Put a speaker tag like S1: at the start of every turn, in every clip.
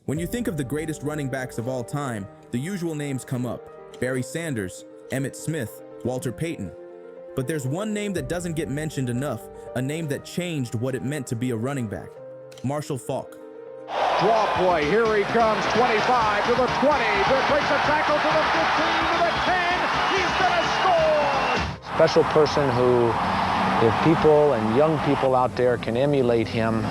S1: When you think of the greatest running backs of all time, the usual names come up: Barry Sanders, Emmitt Smith, Walter Payton. But there's one name that doesn't get mentioned enough, a name that changed what it meant to be a running back: Marshall Faulk.
S2: Draw play, here he comes, 25 to the 20, breaks a tackle to the 15, to the 10, he's gonna score!
S3: Special person who, if people and young people out there can emulate him,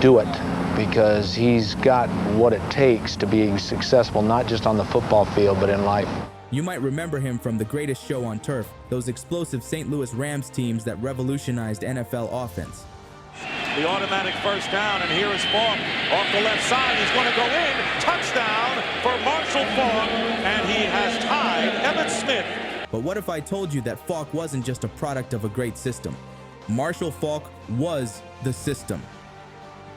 S3: do it, because he's got what it takes to be successful, not just on the football field, but in life.
S1: You might remember him from The Greatest Show on Turf, those explosive St. Louis Rams teams that revolutionized NFL offense.
S4: The automatic first down, and here is Faulk off the left side. He's going to go in. Touchdown for Marshall Faulk, and he has tied Emmitt Smith.
S1: But what if I told you that Faulk wasn't just a product of a great system? Marshall Faulk was the system.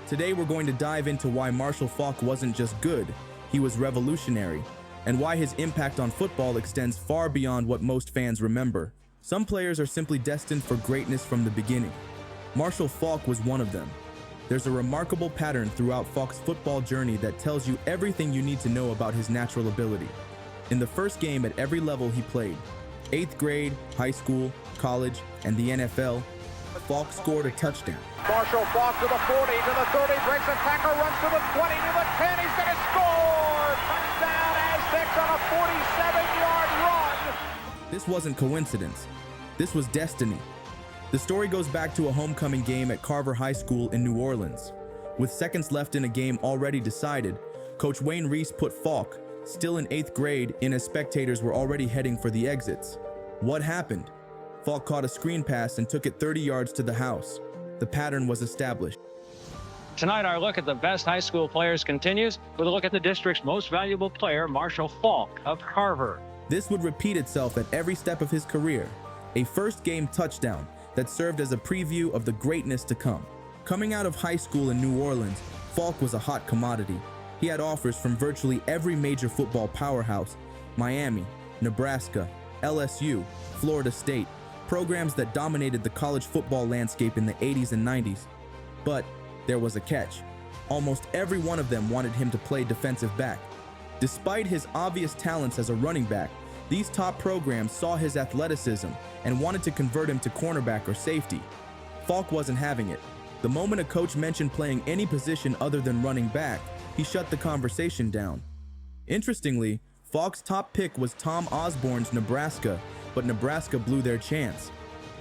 S1: Today we're going to dive into why Marshall Faulk wasn't just good, he was revolutionary, and why his impact on football extends far beyond what most fans remember. Some players are simply destined for greatness from the beginning. Marshall Faulk was one of them. There's a remarkable pattern throughout Faulk's football journey that tells you everything you need to know about his natural ability. In the first game at every level he played, 8th grade, high school, college, and the NFL, Faulk scored a touchdown.
S2: Marshall Faulk to the 40, to the 30, breaks a tackle, runs to the 20, to the 10, he's gonna score! Touchdown Aztecs on a 47-yard run!
S1: This wasn't coincidence. This was destiny. The story goes back to a homecoming game at Carver High School in New Orleans. With seconds left in a game already decided, Coach Wayne Reese put Faulk, still in 8th grade, in as spectators were already heading for the exits. What happened? Faulk caught a screen pass and took it 30 yards to the house. The pattern was established.
S5: Tonight, our look at the best high school players continues with a look at the district's most valuable player, Marshall Faulk of Carver.
S1: This would repeat itself at every step of his career. A first-game touchdown that served as a preview of the greatness to come. Coming out of high school in New Orleans, Faulk was a hot commodity. He had offers from virtually every major football powerhouse: Miami, Nebraska, LSU, Florida State, programs that dominated the college football landscape in the 80s and 90s. But there was a catch. Almost every one of them wanted him to play defensive back. Despite his obvious talents as a running back, these top programs saw his athleticism and wanted to convert him to cornerback or safety. Faulk wasn't having it. The moment a coach mentioned playing any position other than running back, he shut the conversation down. Interestingly, Faulk's top pick was Tom Osborne's Nebraska, but Nebraska blew their chance.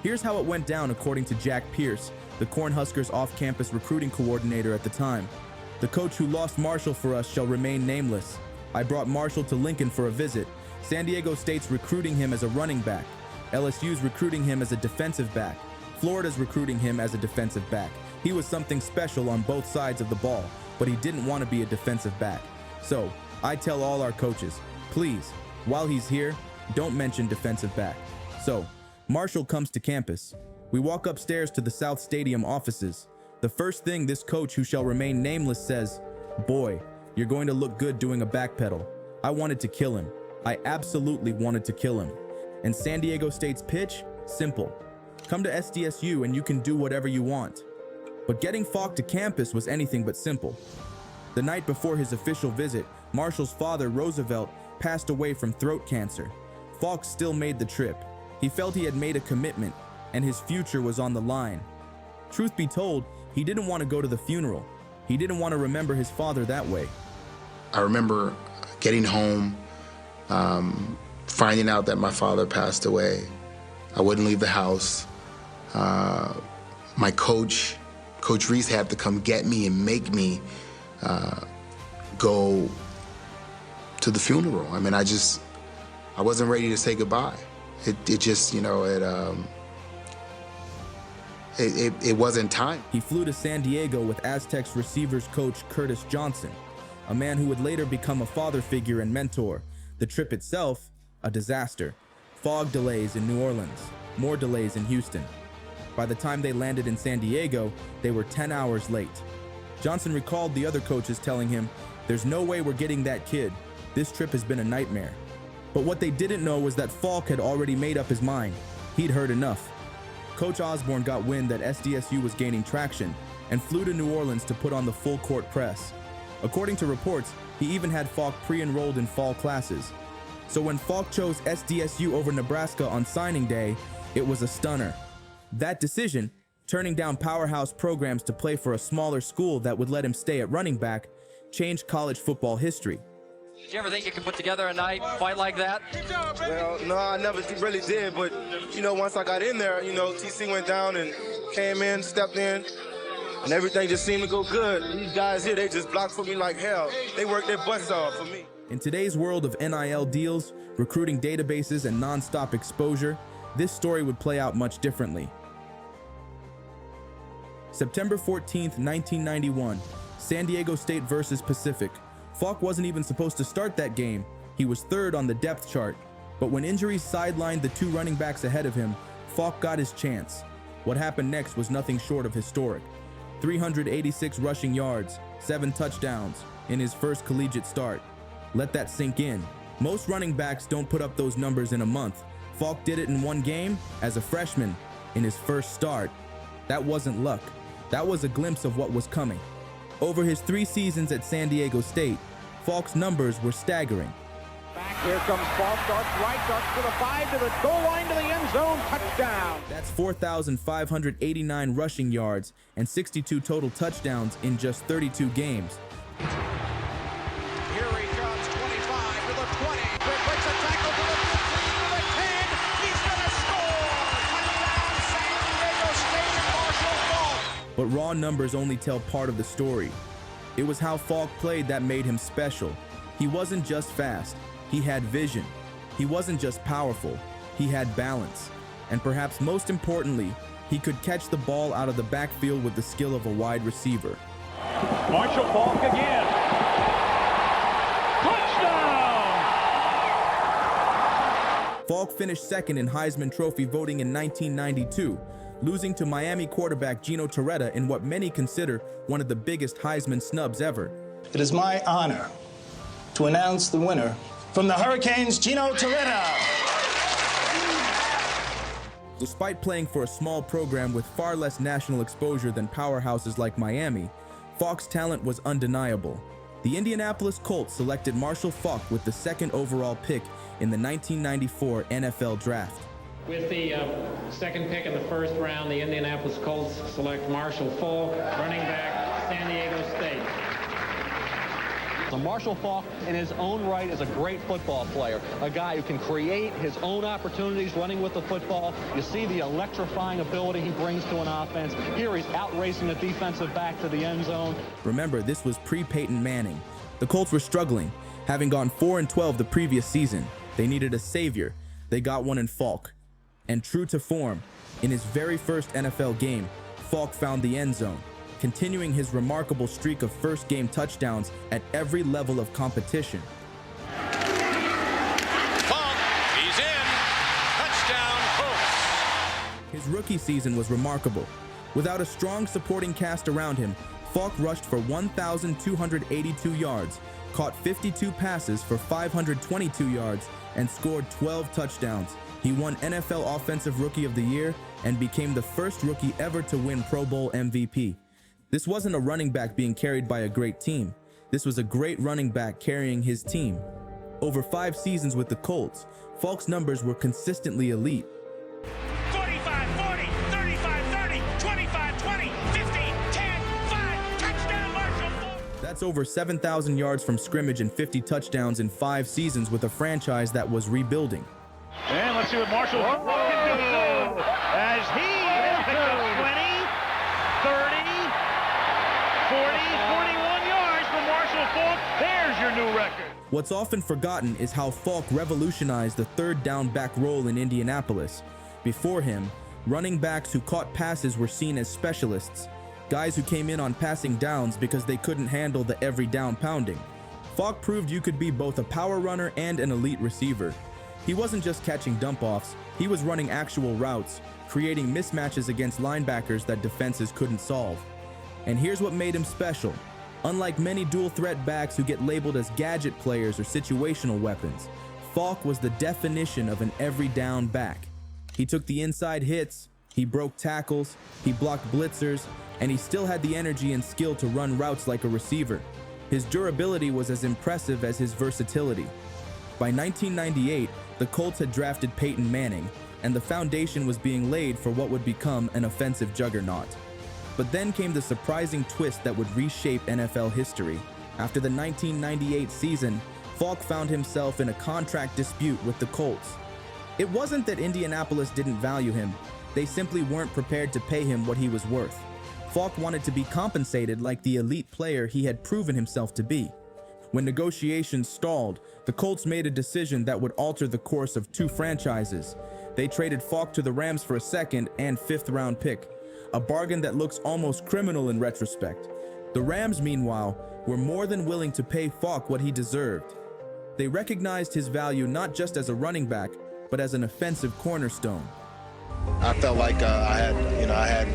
S1: Here's how it went down according to Jack Pierce, the Cornhuskers off-campus recruiting coordinator at the time. "The coach who lost Marshall for us shall remain nameless. I brought Marshall to Lincoln for a visit. San Diego State's recruiting him as a running back. LSU's recruiting him as a defensive back. Florida's recruiting him as a defensive back. He was something special on both sides of the ball, but he didn't want to be a defensive back. So, I tell all our coaches, please, while he's here, don't mention defensive back." So, Marshall comes to campus. We walk upstairs to the South Stadium offices. The first thing this coach who shall remain nameless says, "Boy, you're going to look good doing a backpedal." I wanted to kill him. I absolutely wanted to kill him. And San Diego State's pitch? Simple. Come to SDSU and you can do whatever you want. But getting Faulk to campus was anything but simple. The night before his official visit, Marshall's father, Roosevelt, passed away from throat cancer. Faulk still made the trip. He felt he had made a commitment, and his future was on the line. Truth be told, he didn't want to go to the funeral. He didn't want to remember his father that way.
S6: I remember getting home, finding out that my father passed away. I wouldn't leave the house. My Coach Reese had to come get me and make me go to the funeral. I mean, I wasn't ready to say goodbye. It just, you know, it wasn't time.
S1: He flew to San Diego with Aztecs receivers coach Curtis Johnson, a man who would later become a father figure and mentor. The trip itself, a disaster. Fog delays in New Orleans, more delays in Houston. By the time they landed in San Diego, they were 10 hours late. Johnson recalled the other coaches telling him, "There's no way we're getting that kid. This trip has been a nightmare." But what they didn't know was that Faulk had already made up his mind. He'd heard enough. Coach Osborne got wind that SDSU was gaining traction and flew to New Orleans to put on the full court press. According to reports, he even had Faulk pre-enrolled in fall classes. So when Faulk chose SDSU over Nebraska on signing day, it was a stunner. That decision, turning down powerhouse programs to play for a smaller school that would let him stay at running back, changed college football history.
S7: Did you ever think you could put together a night, fight like that?
S8: Well, no, I never really did, but, once I got in there, TC went down and came in, stepped in, and everything just seemed to go good. These guys here, they just blocked for me like hell. They worked their butts off for me.
S1: In today's world of NIL deals, recruiting databases, and non-stop exposure, this story would play out much differently. September 14th, 1991, San Diego State versus Pacific. Faulk wasn't even supposed to start that game. He was third on the depth chart. But when injuries sidelined the two running backs ahead of him, Faulk got his chance. What happened next was nothing short of historic. 386 rushing yards, 7 touchdowns in his first collegiate start. Let that sink in. Most running backs don't put up those numbers in a month. Faulk did it in one game as a freshman in his first start. That wasn't luck. That was a glimpse of what was coming. Over his 3 seasons at San Diego State, Faulk's numbers were staggering.
S2: Back here comes Faulk, darts right, darts to the 5, to the goal line, to the end zone, touchdown.
S1: That's 4,589 rushing yards and 62 total touchdowns in just 32 games.
S2: Here he comes, 25 to the 20, breaks a tackle to the 15, to the 10, he's gonna score! Touchdown, San Diego State and Marshall Faulk.
S1: But raw numbers only tell part of the story. It was how Faulk played that made him special. He wasn't just fast, he had vision. He wasn't just powerful, he had balance. And perhaps most importantly, he could catch the ball out of the backfield with the skill of a wide receiver.
S4: Marshall Faulk again. Touchdown!
S1: Faulk finished second in Heisman Trophy voting in 1992, losing to Miami quarterback Gino Torretta in what many consider one of the biggest Heisman snubs ever.
S9: It is my honor to announce the winner from the Hurricanes, Gino Torretta.
S1: Despite playing for a small program with far less national exposure than powerhouses like Miami, Faulk's talent was undeniable. The Indianapolis Colts selected Marshall Faulk with the 2nd overall pick in the 1994 NFL Draft.
S10: With the 2nd pick in the 1st round, the Indianapolis Colts select Marshall Faulk, running back, San Diego State.
S11: So Marshall Faulk, in his own right, is a great football player, a guy who can create his own opportunities running with the football. You see the electrifying ability he brings to an offense. Here he's out-racing the defensive back to the end zone.
S1: Remember, this was pre-Peyton Manning. The Colts were struggling, having gone 4-12 the previous season. They needed a savior. They got one in Faulk. And true to form, in his very first NFL game, Faulk found the end zone, continuing his remarkable streak of first-game touchdowns at every level of competition.
S4: Faulk, he's in. Touchdown, Colts.
S1: His rookie season was remarkable. Without a strong supporting cast around him, Faulk rushed for 1,282 yards, caught 52 passes for 522 yards, and scored 12 touchdowns. He won NFL Offensive Rookie of the Year and became the first rookie ever to win Pro Bowl MVP. This wasn't a running back being carried by a great team. This was a great running back carrying his team. Over 5 seasons with the Colts, Faulk's numbers were consistently elite.
S4: 45, 40, 35, 30, 25, 20, 15, 10, 5, touchdown, Marshall Faulk.
S1: That's over 7,000 yards from scrimmage and 50 touchdowns in 5 seasons with a franchise that was rebuilding.
S4: And let's see what Marshall Faulk can do as he picks up 20, 30, 40, 41 yards for Marshall Faulk. There's your new record.
S1: What's often forgotten is how Faulk revolutionized the third down back role in Indianapolis. Before him, running backs who caught passes were seen as specialists, guys who came in on passing downs because they couldn't handle the every down pounding. Faulk proved you could be both a power runner and an elite receiver. He wasn't just catching dump-offs, he was running actual routes, creating mismatches against linebackers that defenses couldn't solve. And here's what made him special. Unlike many dual-threat backs who get labeled as gadget players or situational weapons, Faulk was the definition of an every-down back. He took the inside hits, he broke tackles, he blocked blitzers, and he still had the energy and skill to run routes like a receiver. His durability was as impressive as his versatility. By 1998, the Colts had drafted Peyton Manning, and the foundation was being laid for what would become an offensive juggernaut. But then came the surprising twist that would reshape NFL history. After the 1998 season, Faulk found himself in a contract dispute with the Colts. It wasn't that Indianapolis didn't value him, they simply weren't prepared to pay him what he was worth. Faulk wanted to be compensated like the elite player he had proven himself to be. When negotiations stalled, the Colts made a decision that would alter the course of two franchises. They traded Faulk to the Rams for a second and fifth-round pick, a bargain that looks almost criminal in retrospect. The Rams, meanwhile, were more than willing to pay Faulk what he deserved. They recognized his value not just as a running back, but as an offensive cornerstone.
S8: I felt like I had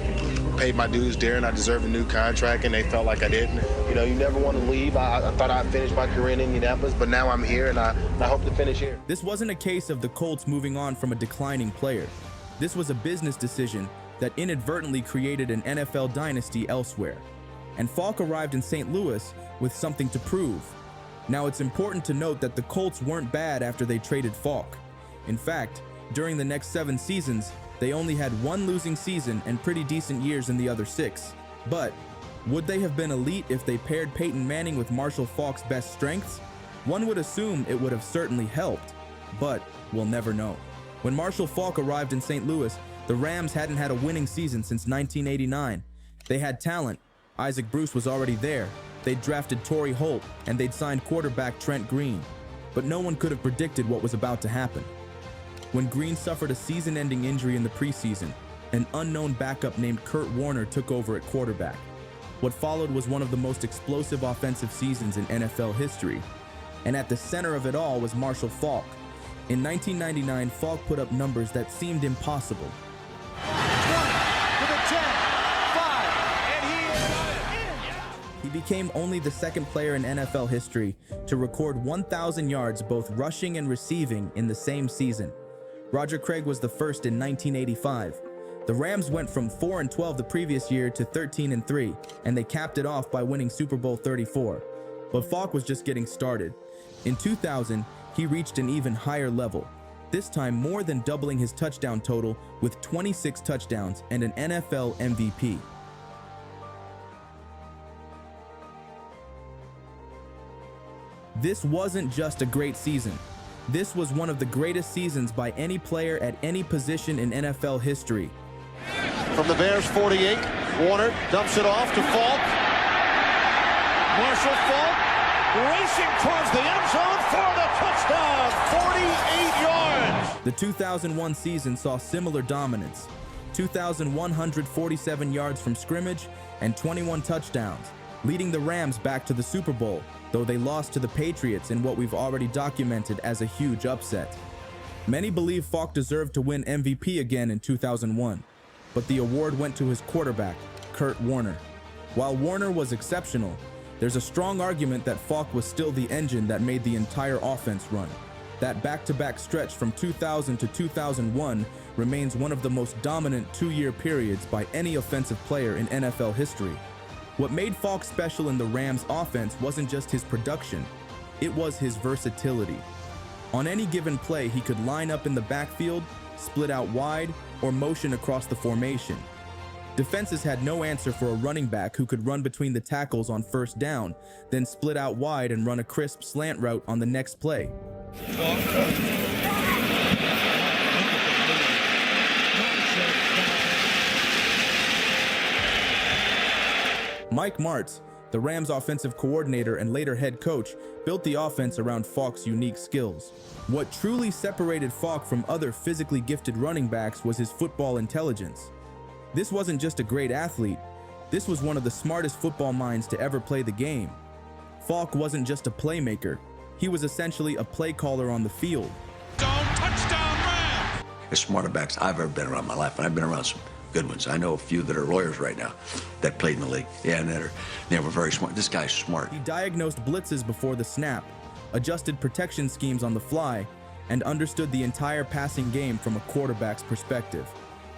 S8: paid my dues there and I deserved a new contract, and they felt like I didn't. You know, you never want to leave. I thought I'd finish my career in Indianapolis, but now I'm here and I hope to finish here.
S1: This wasn't a case of the Colts moving on from a declining player. This was a business decision that inadvertently created an NFL dynasty elsewhere. And Faulk arrived in St. Louis with something to prove. Now, it's important to note that the Colts weren't bad after they traded Faulk. In fact, during the next 7 seasons, they only had 1 losing season and pretty decent years in the other 6. But would they have been elite if they paired Peyton Manning with Marshall Faulk's best strengths? One would assume it would have certainly helped, but we'll never know. When Marshall Faulk arrived in St. Louis, the Rams hadn't had a winning season since 1989. They had talent. Isaac Bruce was already there. They'd drafted Torrey Holt, and they'd signed quarterback Trent Green. But no one could have predicted what was about to happen. When Green suffered a season-ending injury in the preseason, an unknown backup named Kurt Warner took over at quarterback. What followed was one of the most explosive offensive seasons in NFL history. And at the center of it all was Marshall Faulk. In 1999, Faulk put up numbers that seemed impossible.
S2: 20 to the 10, 5, and he is in.
S1: He became only the second player in NFL history to record 1,000 yards both rushing and receiving in the same season. Roger Craig was the first in 1985. The Rams went from 4-12 the previous year to 13-3, and they capped it off by winning Super Bowl 34. But Faulk was just getting started. In 2000, he reached an even higher level, this time more than doubling his touchdown total with 26 touchdowns and an NFL MVP. This wasn't just a great season. This was one of the greatest seasons by any player at any position in NFL history.
S2: From the Bears 48, Warner dumps it off to Faulk. Marshall Faulk racing towards the end zone for the touchdown, 48 yards.
S1: The 2001 season saw similar dominance, 2,147 yards from scrimmage and 21 touchdowns, leading the Rams back to the Super Bowl, though they lost to the Patriots in what we've already documented as a huge upset. Many believe Faulk deserved to win MVP again in 2001, but the award went to his quarterback, Kurt Warner. While Warner was exceptional, there's a strong argument that Faulk was still the engine that made the entire offense run. That back-to-back stretch from 2000 to 2001 remains one of the most dominant 2-year periods by any offensive player in NFL history. What made Faulk special in the Rams' offense wasn't just his production, it was his versatility. On any given play, he could line up in the backfield, split out wide, or motion across the formation. Defenses had no answer for a running back who could run between the tackles on first down, then split out wide and run a crisp slant route on the next play. Mike Martz, the Rams' offensive coordinator and later head coach, built the offense around Faulk's unique skills. What truly separated Faulk from other physically gifted running backs was his football intelligence. This wasn't just a great athlete, this was one of the smartest football minds to ever play the game. Faulk wasn't just a playmaker, he was essentially a play caller on the field.
S2: Touchdown Rams!
S12: As smarter backs I've ever been around in my life, and I've been around some good ones. I know a few that are lawyers right now that played in the league. Yeah, and they were very smart. This guy's smart.
S1: He diagnosed blitzes before the snap, adjusted protection schemes on the fly, and understood the entire passing game from a quarterback's perspective.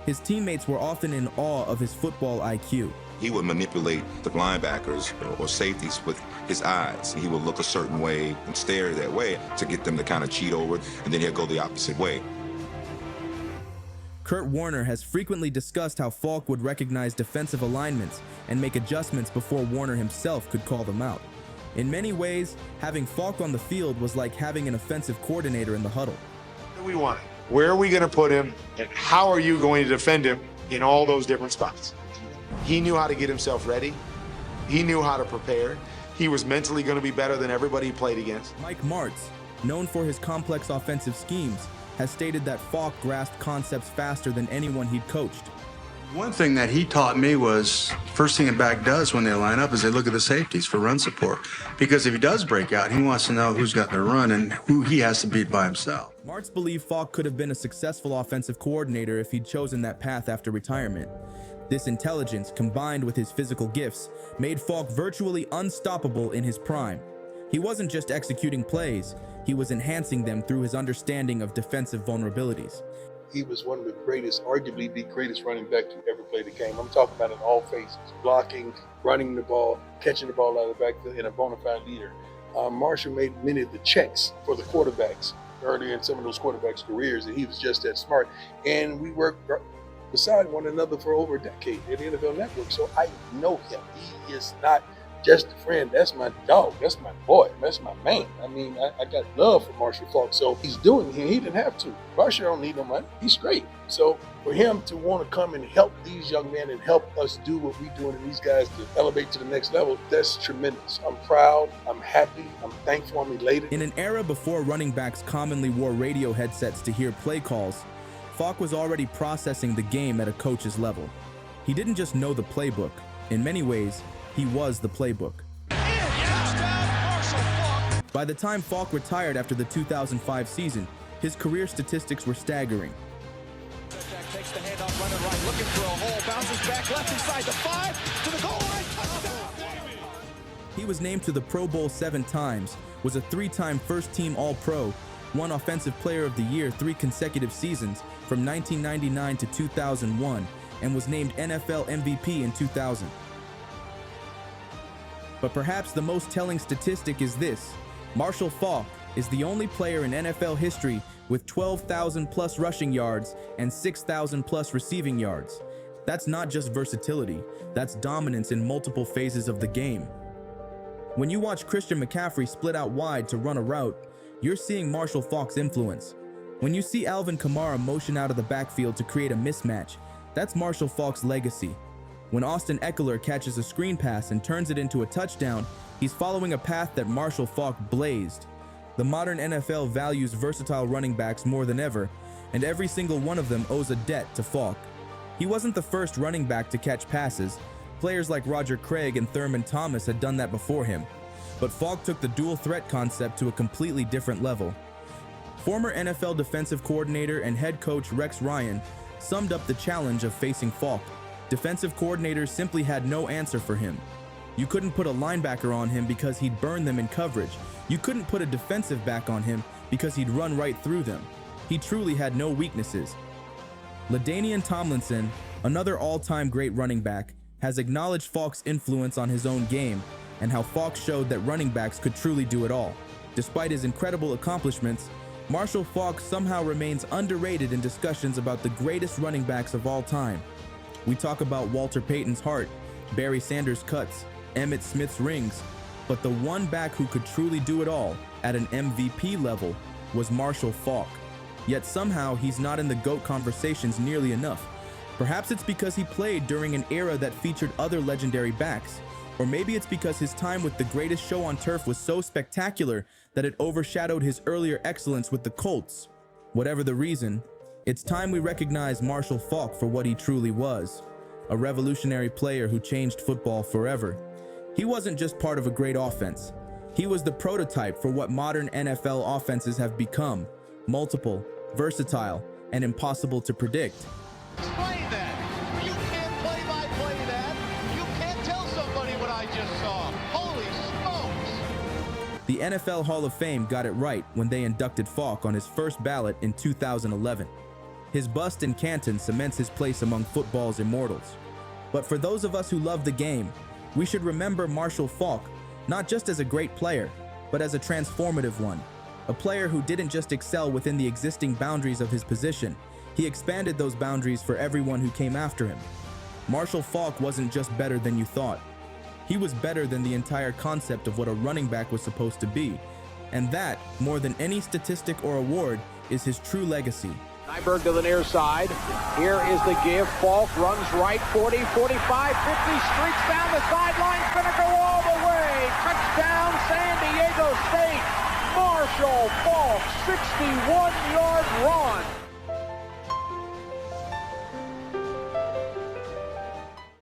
S1: His teammates were often in awe of his football IQ.
S13: He would manipulate the linebackers or safeties with his eyes. He will look a certain way and stare that way to get them to kind of cheat over it, and then he'll go the opposite way.
S1: Kurt Warner has frequently discussed how Faulk would recognize defensive alignments and make adjustments before Warner himself could call them out. In many ways, having Faulk on the field was like having an offensive coordinator in the huddle.
S14: What do we want? Where are we going to put him, and how are you going to defend him in all those different spots? He knew how to get himself ready. He knew how to prepare. He was mentally going to be better than everybody he played against.
S1: Mike Martz, known for his complex offensive schemes, has stated that Faulk grasped concepts faster than anyone he'd coached.
S15: One thing that he taught me was, first thing a back does when they line up is they look at the safeties for run support. Because if he does break out, he wants to know who's got the run and who he has to beat by himself.
S1: Martz believed Faulk could have been a successful offensive coordinator if he'd chosen that path after retirement. This intelligence, combined with his physical gifts, made Faulk virtually unstoppable in his prime. He wasn't just executing plays, he was enhancing them through his understanding of defensive vulnerabilities.
S16: He was one of the greatest, arguably the greatest running back to ever play the game. I'm talking about in all phases: blocking, running the ball, catching the ball out of the backfield, and a bona fide leader. Marshall made many of the checks for the quarterbacks earlier in some of those quarterbacks' careers, and he was just that smart. And we worked beside one another for over a decade at the NFL Network, so I know him. He is not just a friend. That's my dog. That's my boy. That's my man. I mean, I got love for Marshall Faulk. So he's doing it. He didn't have to. Marshall don't need no money. He's great. So for him to want to come and help these young men and help us do what we're doing and these guys to elevate to the next level, that's tremendous. I'm proud. I'm happy. I'm thankful. I'm elated.
S1: In an era before running backs commonly wore radio headsets to hear play calls, Faulk was already processing the game at a coach's level. He didn't just know the playbook. In many ways, he was the playbook. By the time Faulk retired after the 2005 season, his career statistics were staggering.
S2: Takes the hand off, running right, looking for a hole, bounces back left inside the 5 to the goal line, touchdown!
S1: He was named to the Pro Bowl 7 times, was a 3-time first-team All-Pro, won Offensive Player of the Year 3 consecutive seasons from 1999 to 2001, and was named NFL MVP in 2000. But perhaps the most telling statistic is this: Marshall Faulk is the only player in NFL history with 12,000 plus rushing yards and 6,000 plus receiving yards. That's not just versatility, that's dominance in multiple phases of the game. When you watch Christian McCaffrey split out wide to run a route, you're seeing Marshall Faulk's influence. When you see Alvin Kamara motion out of the backfield to create a mismatch, that's Marshall Faulk's legacy. When Austin Eckler catches a screen pass and turns it into a touchdown, he's following a path that Marshall Faulk blazed. The modern NFL values versatile running backs more than ever, and every single one of them owes a debt to Faulk. He wasn't the first running back to catch passes. Players like Roger Craig and Thurman Thomas had done that before him. But Faulk took the dual threat concept to a completely different level. Former NFL defensive coordinator and head coach Rex Ryan summed up the challenge of facing Faulk. Defensive coordinators simply had no answer for him. You couldn't put a linebacker on him because he'd burn them in coverage. You couldn't put a defensive back on him because he'd run right through them. He truly had no weaknesses. LaDainian Tomlinson, another all-time great running back, has acknowledged Faulk's influence on his own game and how Faulk showed that running backs could truly do it all. Despite his incredible accomplishments, Marshall Faulk somehow remains underrated in discussions about the greatest running backs of all time. We talk about Walter Payton's heart, Barry Sanders' cuts, Emmitt Smith's rings, but the one back who could truly do it all at an MVP level was Marshall Faulk. Yet somehow he's not in the GOAT conversations nearly enough. Perhaps it's because he played during an era that featured other legendary backs, or maybe it's because his time with the greatest show on turf was so spectacular that it overshadowed his earlier excellence with the Colts. Whatever the reason, it's time we recognize Marshall Faulk for what he truly was, a revolutionary player who changed football forever. He wasn't just part of a great offense. He was the prototype for what modern NFL offenses have become: multiple, versatile, and impossible to predict.
S2: Explain that. You can't play-by-play that. You can't tell somebody what I just saw. Holy smokes.
S1: The NFL Hall of Fame got it right when they inducted Faulk on his first ballot in 2011. His bust in Canton cements his place among football's immortals. But for those of us who love the game, we should remember Marshall Faulk not just as a great player, but as a transformative one. A player who didn't just excel within the existing boundaries of his position, he expanded those boundaries for everyone who came after him. Marshall Faulk wasn't just better than you thought. He was better than the entire concept of what a running back was supposed to be. And that, more than any statistic or award, is his true legacy.
S17: Nyberg to the near side. Here is the give. Faulk runs right, 40, 45, 50, streaks down the sideline. Gonna go all the way. Touchdown, San Diego State. Marshall Faulk, 61-yard run.